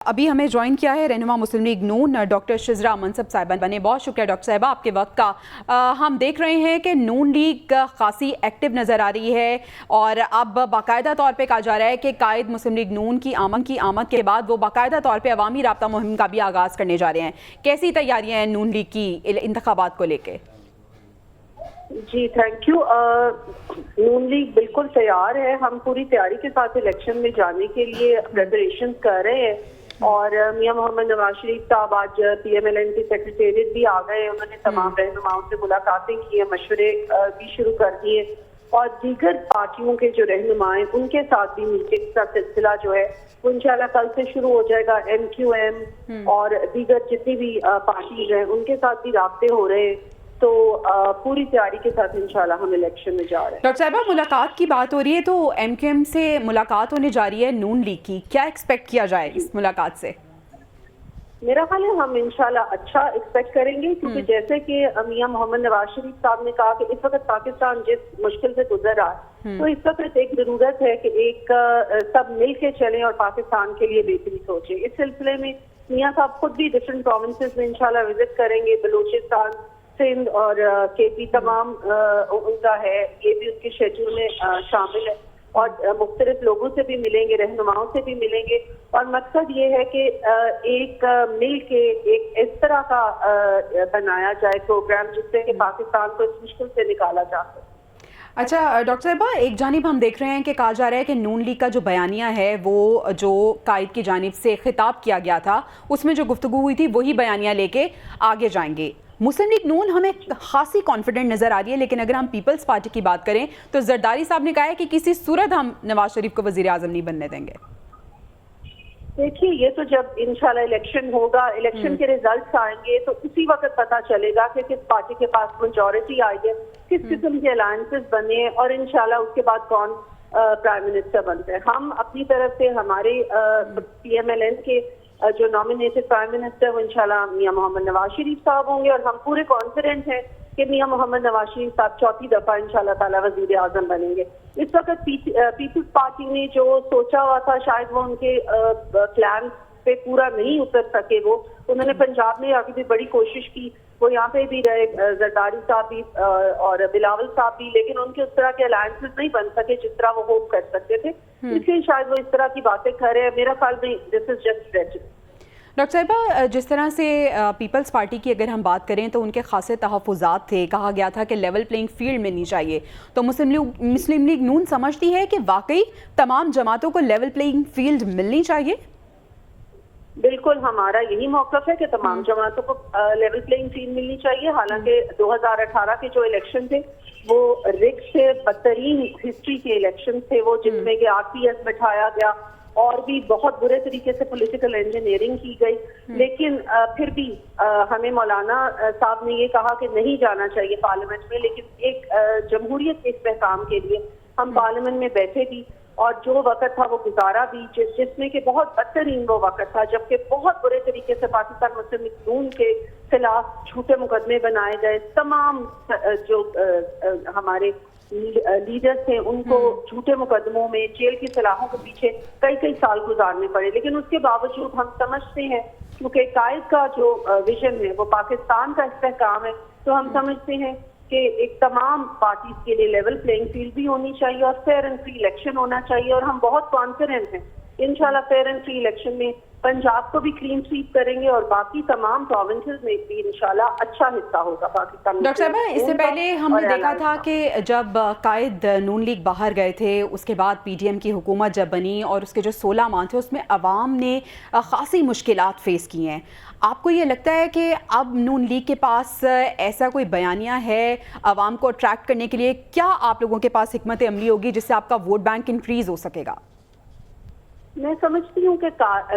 अभी हमें ज्वाइन किया है रहनुमा मुस्लिम लीग नून डॉक्टर शिजरा मनसब साहिबा बने। बहुत शुक्रिया डॉक्टर साहिबा आपके वक्त का। हम देख रहे हैं कि नून लीग खासी एक्टिव नज़र आ रही है और अब बाकायदा तौर पे कहा जा रहा है कि कायद मुस्लिम लीग नून की आमद के बाद वो बाकायदा तौर पे अवामी राब्ता मुहिम का भी आगाज़ करने जा रहे हैं। कैसी तैयारियाँ हैं नून लीग की इंतखाबात को लेकर? जी थैंक यू। नून लीग बिल्कुल तैयार है। हम पूरी तैयारी के साथ इलेक्शन में जाने के लिए प्रिपरेशन कर रहे हैं और मियां मोहम्मद नवाज शरीफ साहब आज PMLN की सेक्रेटेरिएट भी आ गए। उन्होंने तमाम रहनुमाओं से मुलाकातें की है, मशवरे भी शुरू कर दिए और दीगर पार्टियों के जो रहनुमाएं उनके साथ भी मीटिंग का सिलसिला जो है वो इंशाल्लाह कल से शुरू हो जाएगा। MQM और दीगर जितनी भी पार्टीज हैं उनके साथ भी राब्ते हो रहे हैं। तो पूरी तैयारी के साथ इंशाल्लाह हम इलेक्शन में जा रहे हैं। डॉक्टर साहिबा, मुलाकात की बात हो रही है तो MQM से मुलाकात होने जा रही है नून लीग की, क्या एक्सपेक्ट किया जाए इस मुलाकात से? मेरा ख्याल है हम इंशाल्लाह अच्छा एक्सपेक्ट करेंगे क्योंकि जैसे कि मियां मोहम्मद नवाज शरीफ साहब ने कहा कि इस वक्त पाकिस्तान जिस मुश्किल से गुजर रहा है तो इस वक्त एक जरूरत है कि एक सब मिल के चलें और पाकिस्तान के लिए बेहतरी सोचें। इस सिलसिले में मियां साहब खुद भी डिफरेंट प्रोविंसेस में इंशाल्लाह विजिट करेंगे। बलूचिस्तान, सिंध और KP तमाम उनका है, ये भी उनके शेड्यूल में शामिल है और मुख्तलिफ लोगों से भी मिलेंगे, रहनुमाओं से भी मिलेंगे और मकसद ये है कि एक मिल के एक इस तरह का बनाया जाए प्रोग्राम जिससे कि पाकिस्तान को इस मुश्किल से निकाला जा सके। अच्छा डॉक्टर साहिबा, एक जानिब हम देख रहे हैं कि कहा जा रहा है कि नून लीग का जो बयानिया है वो जो कायद की जानिब से खिताब किया गया था उसमें जो गुफ्तगू हुई थी वही बयानिया लेके आगे जाएंगे। मुस्लिम लीग नून हमें खासी कॉन्फिडेंट नज़र आ रही है, लेकिन अगर हम पीपल्स पार्टी की बात करें तो जरदारी साहब ने कहा है कि किसी सूरत हम नवाज शरीफ को वज़ीर आज़म नहीं बनने देंगे। देखिए, ये तो जब इंशाल्लाह इलेक्शन होगा, इलेक्शन के रिजल्ट्स आएंगे तो उसी वक्त पता चलेगा कि किस पार्टी के पास मेजॉरिटी आई है, किस किस्म के अलायंसेस बने हैं और इंशाल्लाह उसके बाद कौन प्राइम मिनिस्टर बनते हैं। हम अपनी तरफ से हमारे PMLN के जो नॉमिनेटेड प्राइम मिनिस्टर वो इंशाल्लाह मियां मोहम्मद नवाज शरीफ साहब होंगे और हम पूरे कॉन्फिडेंट हैं कि मियां मोहम्मद नवाज शरीफ साहब चौथी दफा इंशाल्लाह ताला वजीर आजम बनेंगे। इस वक्त पीपल्स पार्टी ने जो सोचा हुआ था शायद वो उनके प्लान पे पूरा नहीं उतर सके। वो उन्होंने पंजाब में आगे भी बड़ी कोशिश की, वो यहाँ पे भी रहे, जरदारी साहब भी और बिलावल साहब भी, लेकिन उनके उस तरह के अलायंसेस नहीं बन सके जिस तरह वो होप कर सकते थे, इसलिए शायद वो इस तरह की बातें कर रहे हैं। मेरा ख्याल नहीं, this is just rhetoric. Doctor साहिबा, जिस तरह से पीपल्स पार्टी की अगर हम बात करें तो उनके खासे तहफ़्फ़ुज़ात थे, कहा गया था कि लेवल प्लेइंग फील्ड मिलनी चाहिए, तो मुस्लिम लीग नून समझती है कि वाकई तमाम जमातों को लेवल प्लेइंग फील्ड मिलनी चाहिए? बिल्कुल हमारा यही मौक़िफ़ है कि तमाम जमातों को लेवल प्लेइंग फील्ड मिलनी चाहिए। हालांकि 2018 के जो इलेक्शन थे वो रिग से बदतरीन हिस्ट्री के इलेक्शन थे, वो जिसमें कि RPS बैठाया गया और भी बहुत बुरे तरीके से पॉलिटिकल इंजीनियरिंग की गई, लेकिन फिर भी हमें मौलाना साहब ने ये कहा कि नहीं जाना चाहिए पार्लियामेंट में, लेकिन एक जमहूरियत के इस्तेहकाम के लिए हम पार्लियामेंट में बैठे भी और जो वक्त था वो गुजारा भी जिसमें कि बहुत बदतरीन वो वक्त था जबकि बहुत बुरे तरीके से पाकिस्तान मुस्लिम लीग नून के खिलाफ झूठे मुकदमे बनाए गए। तमाम जो हमारे लीडर्स थे उनको झूठे मुकदमों में जेल की सलाखों के पीछे कई साल गुजारने पड़े, लेकिन उसके बावजूद हम समझते हैं क्योंकि कायद का जो विजन है वो पाकिस्तान का इस्तेहकाम है, तो हम समझते हैं कि एक तमाम पार्टीज के लिए लेवल प्लेइंग फील्ड भी होनी चाहिए और फेयर एंड फ्री इलेक्शन होना चाहिए और हम बहुत कॉन्फिडेंट हैं इंशाल्लाह फेयर एंड फ्री इलेक्शन में पंजाब को भी क्लीन स्वीप करेंगे और बाकी तमाम प्रोविंसेस में भी इंशाल्लाह अच्छा हिस्सा होगा पाकिस्तान। डॉक्टर साहबा, इससे पहले हमने देखा था कि जब कायद नून लीग बाहर गए थे उसके बाद PDM की हुकूमत जब बनी और उसके जो 16 माह थे उसमें अवाम ने खासी मुश्किलात फेस की हैं। आपको ये लगता है कि अब नून लीग के पास ऐसा कोई बयानिया है अवाम को अट्रैक्ट करने के लिए? क्या आप लोगों के पास हिकमत अमली होगी जिससे आपका वोट बैंक इंक्रीज हो सकेगा? मैं समझती हूँ कि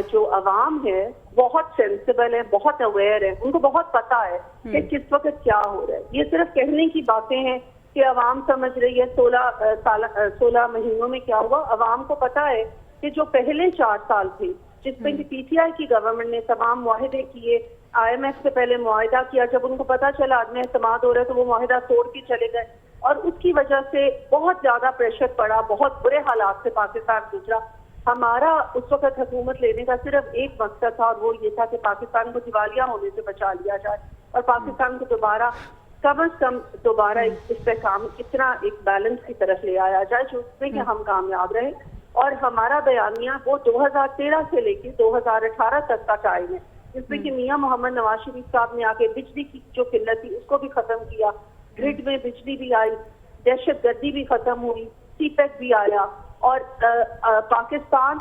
जो अवाम है बहुत सेंसिबल है, बहुत अवेयर है, उनको बहुत पता है कि किस वक्त क्या हो रहा है। ये सिर्फ कहने की बातें हैं कि अवाम समझ रही है 16 महीनों में क्या हुआ। अवाम को पता है कि जो पहले 4 साल थे जिसमें कि PTI की गवर्नमेंट ने तमाम मुआहदे किए, IMF से पहले मुआहदा किया, जब उनको पता चला आदमी एतमाद हो रहा है तो वो मुआहदा तोड़ के चले गए और उसकी वजह से बहुत ज्यादा प्रेशर पड़ा, बहुत बुरे हालात से पाकिस्तान गुजरा। हमारा उस वक्त हुकूमत लेने का सिर्फ एक मकसद था और वो ये था कि पाकिस्तान को दिवालिया होने से बचा लिया जाए और पाकिस्तान को दोबारा कम से कम दोबारा इस्तेहकाम इतना एक बैलेंस की तरफ ले आया जाए जिसमें कि हम कामयाब रहे। और हमारा बयानिया वो 2013 से लेकर 2018 तक का टाइम है जिसमें कि मियां मोहम्मद नवाज शरीफ साहब ने आके बिजली की जो किल्लत थी उसको भी खत्म किया, ग्रिड में बिजली भी आई, दहशतगर्दी भी खत्म हुई, सीपेक भी आया और पाकिस्तान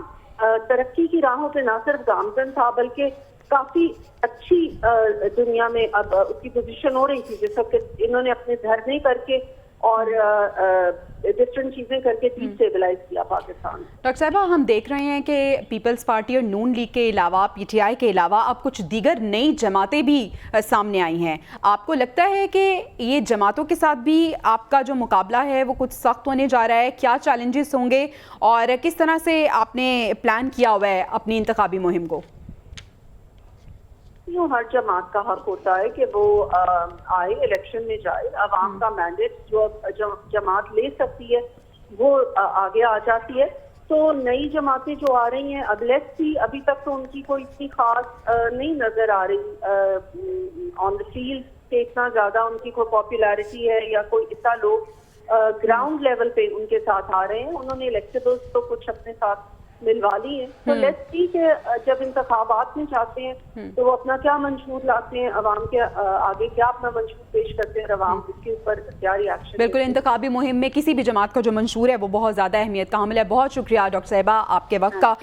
तरक्की की राहों पे ना सिर्फ गामजन था बल्कि काफी अच्छी दुनिया में अब उसकी पोजीशन हो रही थी जिस वक्त इन्होंने अपने धरने करके और डिफरेंट चीजें करके डिस्टेबलाइज किया पाकिस्तान। डॉक्टर साहिबा, हम देख रहे हैं कि पीपल्स पार्टी और नून लीग के अलावा पीटीआई के अलावा अब कुछ दीगर नई जमातें भी सामने आई हैं। आपको लगता है कि ये जमातों के साथ भी आपका जो मुकाबला है वो कुछ सख्त होने जा रहा है? क्या चैलेंजेस होंगे और किस तरह से आपने प्लान किया हुआ है अपनी इंतखाबी मुहिम को? यूँ हर जमात का हक होता है कि वो आए इलेक्शन में जाए, अवाम का मैंडेट जो जमात ले सकती है वो आगे आ जाती है। तो नई जमातें जो आ रही हैं अब लेट्स सी, अभी तक तो उनकी कोई इतनी खास नहीं नजर आ रही ऑन द फील्ड के इतना ज्यादा उनकी कोई पॉपुलैरिटी है या कोई इतना लोग ग्राउंड लेवल पे उनके साथ आ रहे हैं। उन्होंने इलेक्टेबल्स तो कुछ अपने साथ मिलवा ली है। तो लेट्स सी के जब इंतखाबात में जाते हैं तो वो अपना क्या मंशूर लाते हैं, अवाम के आगे क्या अपना मंशूर पेश करते हैं, अवाम उसके ऊपर क्या रिएक्शन। बिल्कुल, इंतखाबी मुहिम में किसी भी जमात का जो मंशूर है वो बहुत ज़्यादा अहमियत का हामिल है। बहुत शुक्रिया डॉक्टर साहिबा आपके वक्त का।